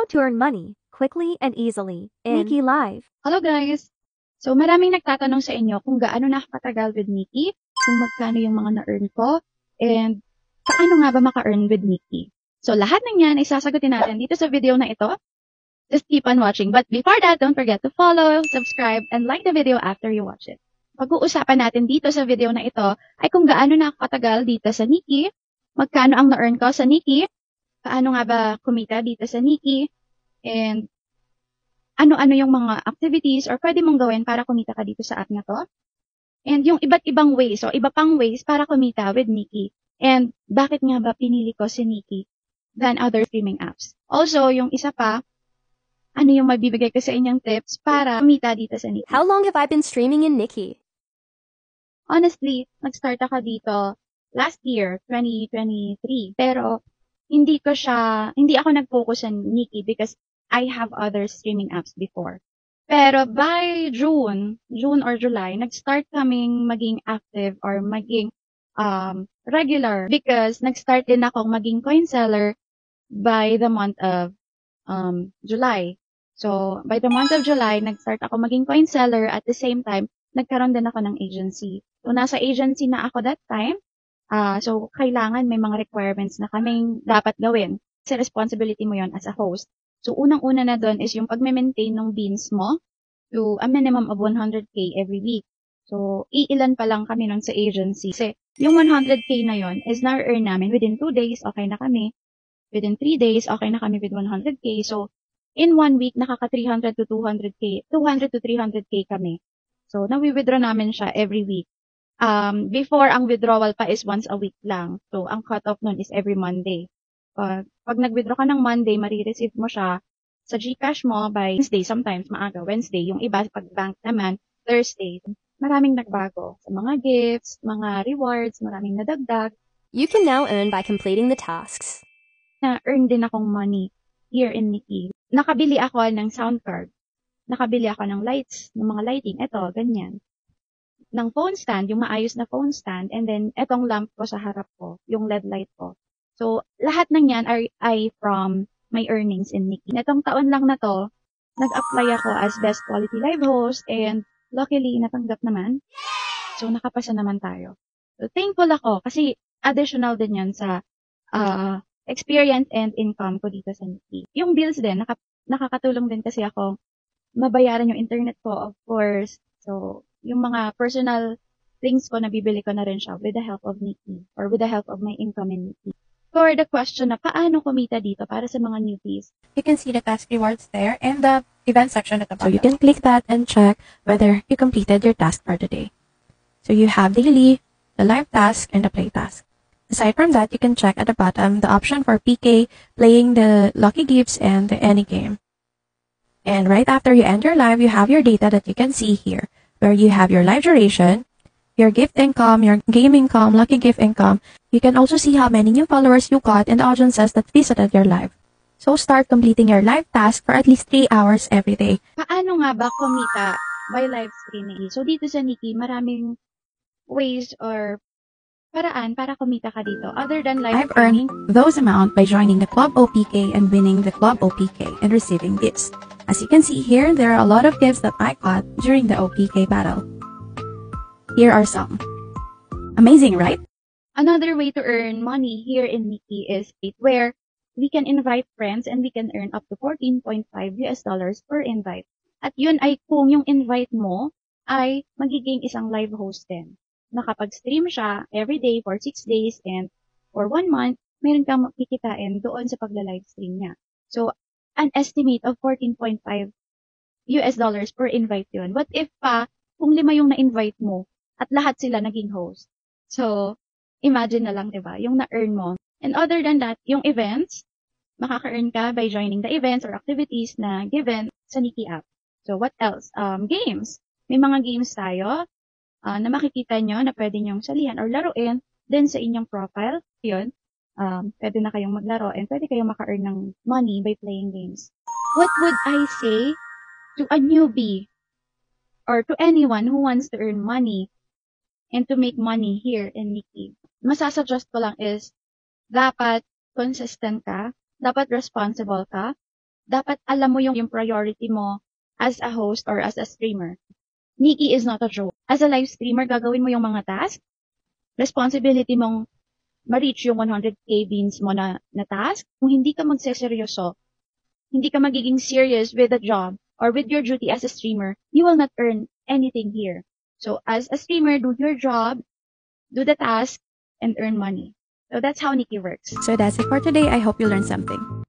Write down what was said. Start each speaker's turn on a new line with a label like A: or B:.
A: How to earn money quickly and easily in Nikki Live.
B: Hello guys! So maraming nagtatanong sa inyo kung gaano na katagal with Nikki, kung magkano yung mga na-earn ko, and paano nga ba maka-earn with Nikki. So lahat ng yan ay sasagutin natin dito sa video na ito. Just keep on watching. But before that, don't forget to follow, subscribe, and like the video after you watch it. Pag-uusapan natin dito sa video na ito ay kung gaano na ako katagal dito sa Nikki, magkano ang na-earn ko sa Nikki, paano nga ba kumita dito sa Nikki, and ano-ano yung mga activities or pwede mong gawin para kumita ka dito sa app na to. And yung iba't ibang ways o iba pang ways para kumita with Nikki. And bakit nga ba pinili ko si Nikki than other streaming apps. Also, yung isa pa, ano yung mabibigay ko sa inyong tips para kumita dito sa Nikki.
A: How long have I been streaming in Nikki?
B: Honestly, nag-start ako dito last year, 2023. Pero hindi ako nag-focus sa Nikki because I have other streaming apps before. Pero by June or July, nag-start kaming maging active or maging regular because nag-start din akong maging coin seller by the month of July. So, by the month of July, nag-start ako maging coin seller at the same time, nagkaroon din ako ng agency. So, nasa agency na ako that time. So, kailangan may mga requirements na kaming dapat gawin. Kasi responsibility mo yon as a host. So, unang-una na doon is yung pag-maintain ng beans mo to a minimum of 100K every week. So, iilan pa lang kami nun sa agency. Kasi yung 100K na yon is na-earn namin within 2 days, okay na kami. Within 3 days, okay na kami with 100K. So, in 1 week, nakaka 300 to 200K, 200 to 300K kami. So, nawi-withdraw namin siya every week. Before, ang withdrawal pa is once a week lang. So, ang cut-off nun is every Monday. Pag nag-withdraw ka ng Monday, marireceive mo siya sa GCash mo by Wednesday, sometimes maaga Wednesday. Yung iba, pag bank naman, Thursday. Maraming nagbago sa mga gifts, mga rewards, maraming nadagdag.
A: You can now earn by completing the tasks.
B: Na-earn din akong money here in Nikki. Nakabili ako ng sound card. Nakabili ako ng lights, ng mga lighting. Ito, ganyan. Ng phone stand, yung maayos na phone stand, and then etong lamp ko sa harap ko, yung LED light ko. So, lahat ng yan ay from my earnings in Nikki. Etong taon lang na to, nag-apply ako as best quality live host, and luckily, natanggap naman. So, nakapasa naman tayo. So, thankful ako, kasi additional din yan sa experience and income ko dito sa Nikki. Yung bills din, nakakatulong din kasi ako mabayaran yung internet ko, of course. So, yung mga personal things ko, nabibili ko na rin siya with the help of Nikki or with the help of my income in Nikki. For the question na paano kumita dito para sa mga newbies,
C: you can see the task rewards there and the event section at the bottom. So you can click that and check whether you completed your task for today. So you have daily, the live task, and the play task. Aside from that, you can check at the bottom the option for PK, playing the lucky gifts, and the any game. And right after you end your live, you have your data that you can see here, where you have your live duration, your gift income, your game income, lucky gift income. You can also see how many new followers you got and the audiences that visited your live. So start completing your live task for at least 3 hours every day.
B: Paano nga ba kumita by live streaming? So dito sa Nikki, maraming ways or paraan para kumita ka dito other than live
C: I've earned those amount by joining the Club OPK and winning the Club OPK and receiving gifts. As you can see here, there are a lot of gifts that I got during the OPK battle. Here are some. Amazing, right?
B: Another way to earn money here in Nikki is where we can invite friends and we can earn up to $14.5 per invite. At yun ay kung yung invite mo ay magiging isang live host din. Nakapag-stream siya every day for 6 days and for 1 month, meron kang makikitain doon sa pagla-live stream niya. So, an estimate of $14.5 per invite yun. What if pa, kung 5 yung na-invite mo at lahat sila naging host? So, imagine na lang, diba? Yung na-earn mo. And other than that, yung events, makaka-earn ka by joining the events or activities na given sa Nikki app. So, what else? Games. May mga games tayo na makikita nyo na pwede nyong salihan or laruin din sa inyong profile. Yun, pwede na kayong maglaro and pwede kayong maka-earn ng money by playing games. What would I say to a newbie or to anyone who wants to earn money and to make money here in Nikki? Masasuggest ko lang is dapat consistent ka, dapat responsible ka, dapat alam mo yung priority mo as a host or as a streamer. Nikki is not a joke. As a live streamer, gagawin mo yung mga task. Responsibility mong ma-reach yung 100k beans mo na task. Kung hindi ka magseseryoso, hindi ka magiging serious with the job or with your duty as a streamer, you will not earn anything here. So as a streamer, do your job, do the task, and earn money. So that's how Nikki works.
C: So that's it for today. I hope you learned something.